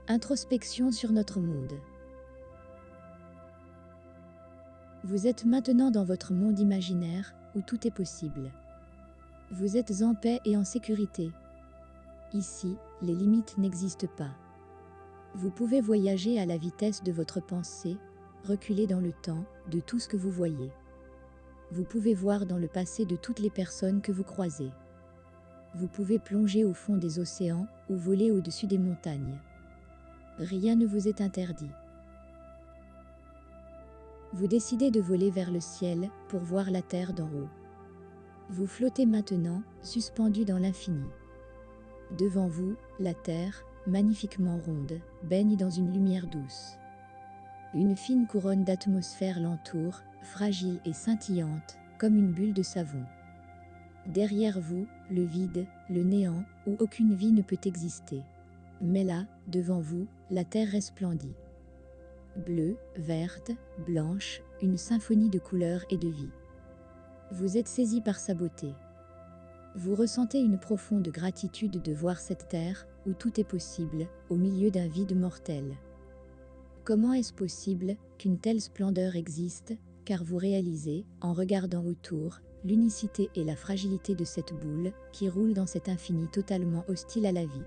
Introspection sur notre monde. Vous êtes maintenant dans votre monde imaginaire, où tout est possible. Vous êtes en paix et en sécurité. Ici, les limites n'existent pas. Vous pouvez voyager à la vitesse de votre pensée, reculer dans le temps, de tout ce que vous voyez. Vous pouvez voir dans le passé de toutes les personnes que vous croisez. Vous pouvez plonger au fond des océans, ou voler au-dessus des montagnes. Rien ne vous est interdit. Vous décidez de voler vers le ciel, pour voir la terre d'en haut. Vous flottez maintenant, suspendu dans l'infini. Devant vous, la terre, magnifiquement ronde, baigne dans une lumière douce. Une fine couronne d'atmosphère l'entoure, fragile et scintillante, comme une bulle de savon. Derrière vous, le vide, le néant, où aucune vie ne peut exister. Mais là, devant vous, la terre resplendit. Bleue, verte, blanche, une symphonie de couleurs et de vie. Vous êtes saisi par sa beauté. Vous ressentez une profonde gratitude de voir cette terre, où tout est possible, au milieu d'un vide mortel. Comment est-ce possible qu'une telle splendeur existe, car vous réalisez, en regardant autour, l'unicité et la fragilité de cette boule, qui roule dans cet infini totalement hostile à la vie.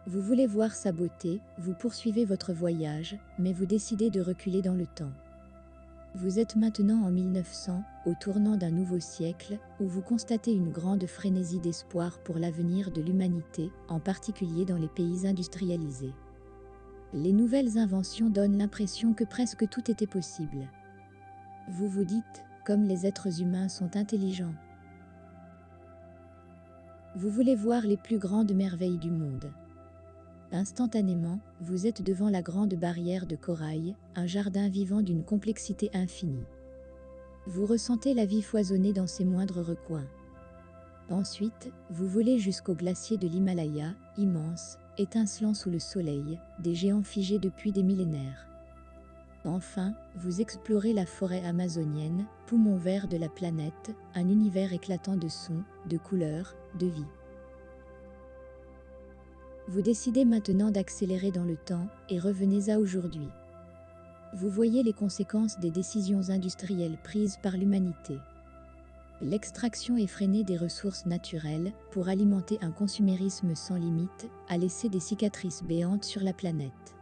Vous voulez voir sa beauté, vous poursuivez votre voyage, mais vous décidez de reculer dans le temps. Vous êtes maintenant en 1900, au tournant d'un nouveau siècle, où vous constatez une grande frénésie d'espoir pour l'avenir de l'humanité, en particulier dans les pays industrialisés. Les nouvelles inventions donnent l'impression que presque tout était possible. Vous vous dites, comme les êtres humains sont intelligents. Vous voulez voir les plus grandes merveilles du monde. Instantanément, vous êtes devant la grande barrière de corail, un jardin vivant d'une complexité infinie. Vous ressentez la vie foisonner dans ses moindres recoins. Ensuite, vous volez jusqu'au glacier de l'Himalaya, immense, étincelant sous le soleil, des géants figés depuis des millénaires. Enfin, vous explorez la forêt amazonienne, poumon vert de la planète, un univers éclatant de sons, de couleurs, de vie. Vous décidez maintenant d'accélérer dans le temps et revenez à aujourd'hui. Vous voyez les conséquences des décisions industrielles prises par l'humanité. L'extraction effrénée des ressources naturelles pour alimenter un consumérisme sans limite a laissé des cicatrices béantes sur la planète.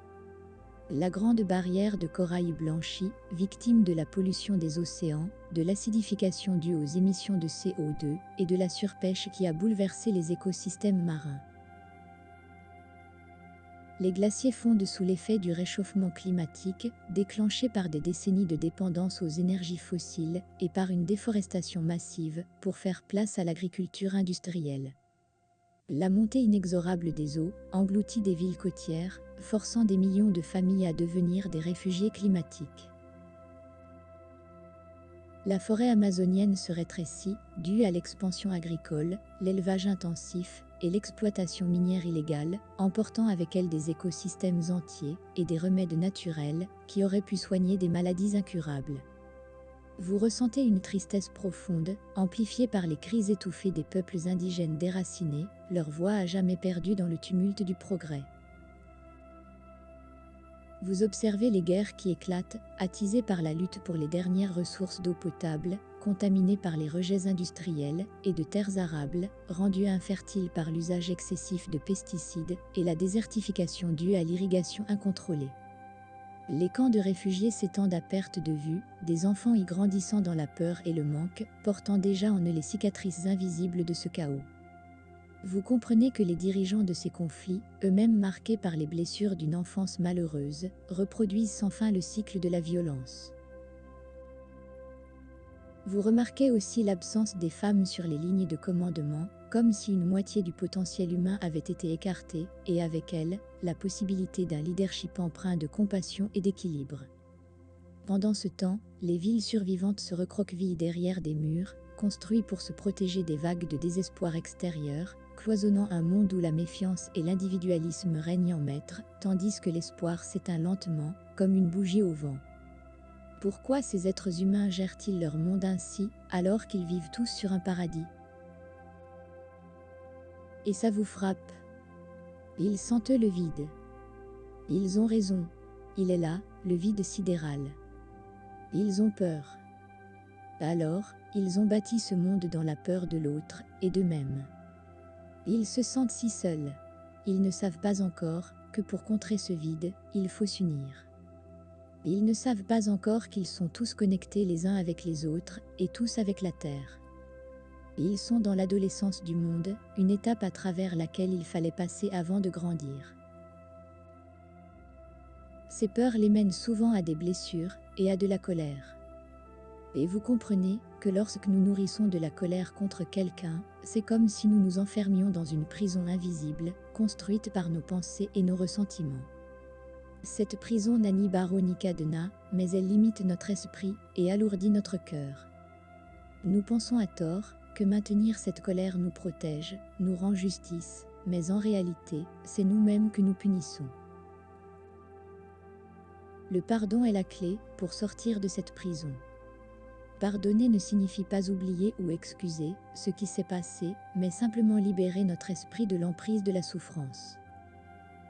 La grande barrière de corail blanchit, victime de la pollution des océans, de l'acidification due aux émissions de CO2 et de la surpêche qui a bouleversé les écosystèmes marins. Les glaciers fondent sous l'effet du réchauffement climatique, déclenché par des décennies de dépendance aux énergies fossiles et par une déforestation massive pour faire place à l'agriculture industrielle. La montée inexorable des eaux engloutit des villes côtières, forçant des millions de familles à devenir des réfugiés climatiques. La forêt amazonienne se rétrécit, due à l'expansion agricole, l'élevage intensif et l'exploitation minière illégale, emportant avec elle des écosystèmes entiers et des remèdes naturels qui auraient pu soigner des maladies incurables. Vous ressentez une tristesse profonde, amplifiée par les cris étouffés des peuples indigènes déracinés, leur voix à jamais perdue dans le tumulte du progrès. Vous observez les guerres qui éclatent, attisées par la lutte pour les dernières ressources d'eau potable, contaminées par les rejets industriels et de terres arables, rendues infertiles par l'usage excessif de pesticides et la désertification due à l'irrigation incontrôlée. Les camps de réfugiés s'étendent à perte de vue, des enfants y grandissant dans la peur et le manque, portant déjà en eux les cicatrices invisibles de ce chaos. Vous comprenez que les dirigeants de ces conflits, eux-mêmes marqués par les blessures d'une enfance malheureuse, reproduisent sans fin le cycle de la violence. Vous remarquez aussi l'absence des femmes sur les lignes de commandement, comme si une moitié du potentiel humain avait été écartée, et avec elle, la possibilité d'un leadership empreint de compassion et d'équilibre. Pendant ce temps, les villes survivantes se recroquevillent derrière des murs, construits pour se protéger des vagues de désespoir extérieur, cloisonnant un monde où la méfiance et l'individualisme règnent en maître, tandis que l'espoir s'éteint lentement, comme une bougie au vent. Pourquoi ces êtres humains gèrent-ils leur monde ainsi, alors qu'ils vivent tous sur un paradis? Et ça vous frappe? Ils sentent le vide. Ils ont raison. Il est là, le vide sidéral. Ils ont peur. Alors, ils ont bâti ce monde dans la peur de l'autre et d'eux-mêmes. Ils se sentent si seuls. Ils ne savent pas encore que pour contrer ce vide, il faut s'unir. Ils ne savent pas encore qu'ils sont tous connectés les uns avec les autres et tous avec la Terre. Ils sont dans l'adolescence du monde, une étape à travers laquelle il fallait passer avant de grandir. Ces peurs les mènent souvent à des blessures et à de la colère. Et vous comprenez que lorsque nous nourrissons de la colère contre quelqu'un, c'est comme si nous nous enfermions dans une prison invisible, construite par nos pensées et nos ressentiments. Cette prison n'a ni barreaux ni cadenas, mais elle limite notre esprit et alourdit notre cœur. Nous pensons à tort que maintenir cette colère nous protège, nous rend justice, mais en réalité, c'est nous-mêmes que nous punissons. Le pardon est la clé pour sortir de cette prison. Pardonner ne signifie pas oublier ou excuser ce qui s'est passé, mais simplement libérer notre esprit de l'emprise de la souffrance.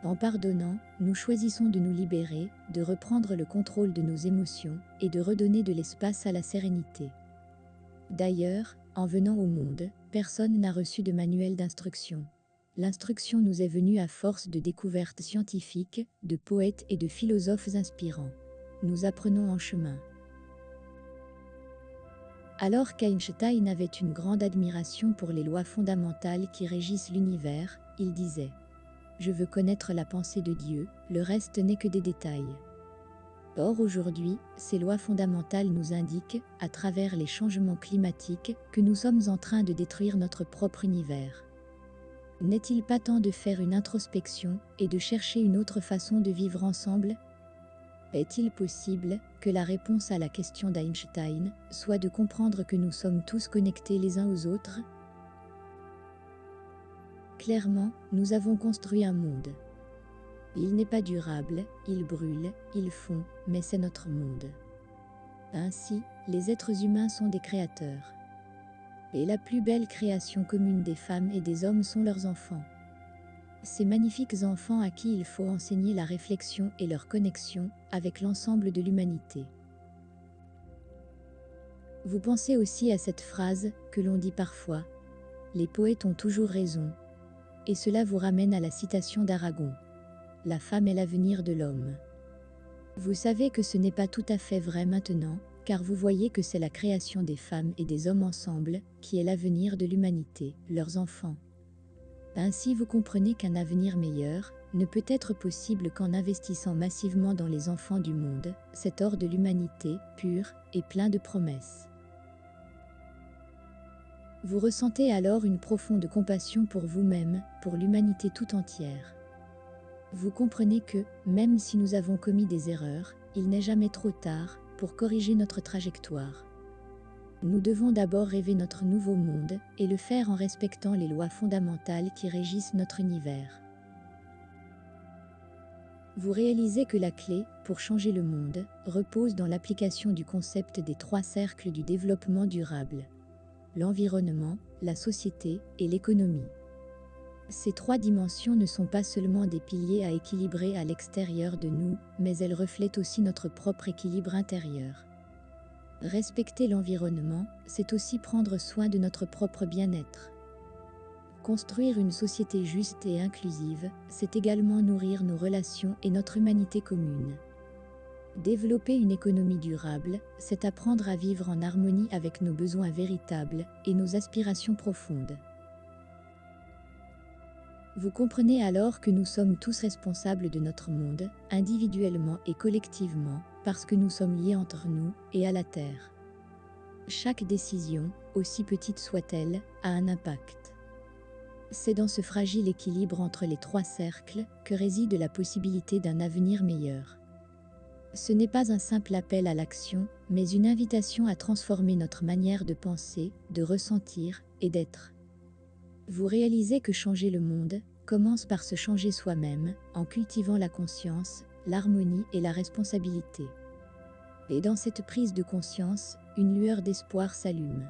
En pardonnant, nous choisissons de nous libérer, de reprendre le contrôle de nos émotions et de redonner de l'espace à la sérénité. D'ailleurs, en venant au monde, personne n'a reçu de manuel d'instruction. L'instruction nous est venue à force de découvertes scientifiques, de poètes et de philosophes inspirants. Nous apprenons en chemin. Alors qu'Einstein avait une grande admiration pour les lois fondamentales qui régissent l'univers, il disait « Je veux connaître la pensée de Dieu, le reste n'est que des détails ». Or aujourd'hui, ces lois fondamentales nous indiquent, à travers les changements climatiques, que nous sommes en train de détruire notre propre univers. N'est-il pas temps de faire une introspection et de chercher une autre façon de vivre ensemble ? Est-il possible que la réponse à la question d'Einstein soit de comprendre que nous sommes tous connectés les uns aux autres ? Clairement, nous avons construit un monde. Il n'est pas durable, il brûle, il fond, mais c'est notre monde. Ainsi, les êtres humains sont des créateurs. Et la plus belle création commune des femmes et des hommes sont leurs enfants. Ces magnifiques enfants à qui il faut enseigner la réflexion et leur connexion avec l'ensemble de l'humanité. Vous pensez aussi à cette phrase que l'on dit parfois « Les poètes ont toujours raison », et cela vous ramène à la citation d'Aragon « La femme est l'avenir de l'homme ». Vous savez que ce n'est pas tout à fait vrai maintenant, car vous voyez que c'est la création des femmes et des hommes ensemble qui est l'avenir de l'humanité, leurs enfants. Ainsi vous comprenez qu'un avenir meilleur ne peut être possible qu'en investissant massivement dans les enfants du monde, cet or de l'humanité, pur et plein de promesses. Vous ressentez alors une profonde compassion pour vous-même, pour l'humanité tout entière. Vous comprenez que, même si nous avons commis des erreurs, il n'est jamais trop tard pour corriger notre trajectoire. Nous devons d'abord rêver notre nouveau monde et le faire en respectant les lois fondamentales qui régissent notre univers. Vous réalisez que la clé, pour changer le monde, repose dans l'application du concept des 3 cercles du développement durable: l'environnement, la société et l'économie. Ces 3 dimensions ne sont pas seulement des piliers à équilibrer à l'extérieur de nous, mais elles reflètent aussi notre propre équilibre intérieur. Respecter l'environnement, c'est aussi prendre soin de notre propre bien-être. Construire une société juste et inclusive, c'est également nourrir nos relations et notre humanité commune. Développer une économie durable, c'est apprendre à vivre en harmonie avec nos besoins véritables et nos aspirations profondes. Vous comprenez alors que nous sommes tous responsables de notre monde, individuellement et collectivement, parce que nous sommes liés entre nous et à la Terre. Chaque décision, aussi petite soit-elle, a un impact. C'est dans ce fragile équilibre entre les 3 cercles que réside la possibilité d'un avenir meilleur. Ce n'est pas un simple appel à l'action, mais une invitation à transformer notre manière de penser, de ressentir et d'être. Vous réalisez que changer le monde commence par se changer soi-même, en cultivant la conscience, l'harmonie et la responsabilité. Et dans cette prise de conscience, une lueur d'espoir s'allume.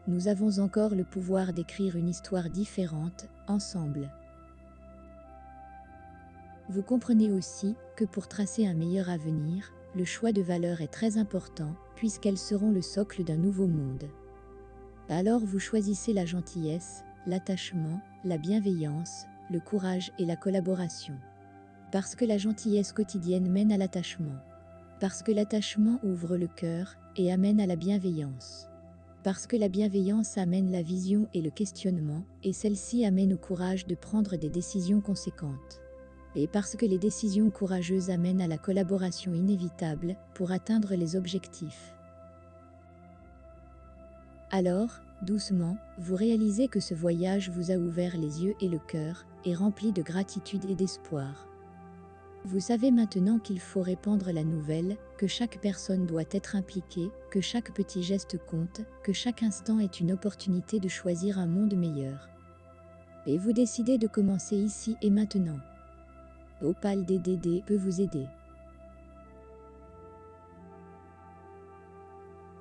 Nous avons encore le pouvoir d'écrire une histoire différente, ensemble. Vous comprenez aussi que pour tracer un meilleur avenir, le choix de valeurs est très important, puisqu'elles seront le socle d'un nouveau monde. Alors vous choisissez la gentillesse, l'attachement, la bienveillance, le courage et la collaboration. Parce que la gentillesse quotidienne mène à l'attachement. Parce que l'attachement ouvre le cœur et amène à la bienveillance. Parce que la bienveillance amène la vision et le questionnement, et celle-ci amène au courage de prendre des décisions conséquentes. Et parce que les décisions courageuses amènent à la collaboration inévitable pour atteindre les objectifs. Alors, doucement, vous réalisez que ce voyage vous a ouvert les yeux et le cœur, et rempli de gratitude et d'espoir. Vous savez maintenant qu'il faut répandre la nouvelle, que chaque personne doit être impliquée, que chaque petit geste compte, que chaque instant est une opportunité de choisir un monde meilleur. Et vous décidez de commencer ici et maintenant. Opal DDD peut vous aider.